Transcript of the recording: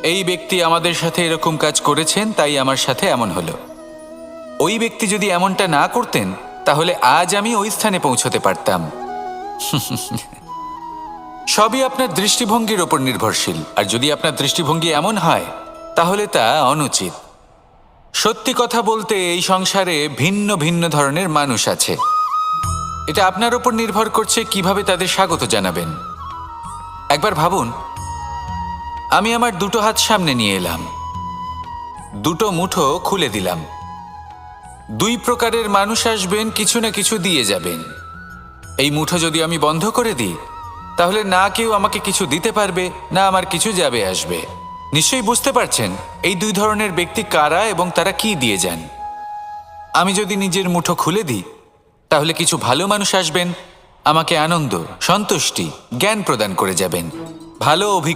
এই ব্যক্তি আমাদের সাথে এরকম কাজ করেছেন, তাই আমার সাথে এমন হলো। ওই ব্যক্তি যদি এমনটা না করতেন তাহলে আজ আমি ওই স্থানে পৌঁছতে পারতাম। সবই আপনার দৃষ্টিভঙ্গির ওপর নির্ভরশীল, আর যদি আপনার দৃষ্টিভঙ্গি এমন হয় তাহলে তা অনুচিত। সত্যি কথা বলতে এই সংসারে ভিন্ন ভিন্ন ধরনের মানুষ আছে। এটা আপনার ওপর নির্ভর করছে কিভাবে তাদের স্বাগত জানাবেন। একবার ভাবুন, আমি আমার দুটো হাত সামনে নিয়ে এলাম, দুটো মুঠো খুলে দিলাম। দুই প্রকারের মানুষ আসবেন, কিছু না কিছু দিয়ে যাবেন। এই মুঠো যদি আমি বন্ধ করে দিই তাহলে না কেউ আমাকে কিছু দিতে পারবে, না আমার কিছু যাবে আসবে। নিশ্চয়ই বুঝতে পারছেন এই দুই ধরনের ব্যক্তি কারা এবং তারা কি দিয়ে যান। আমি যদি নিজের মুঠো খুলে দিই তাহলে কিছু ভালো মানুষ আসবেন, আমাকে আনন্দ, সন্তুষ্টি, জ্ঞান প্রদান করে যাবেন, ভালো অভিজ্ঞতা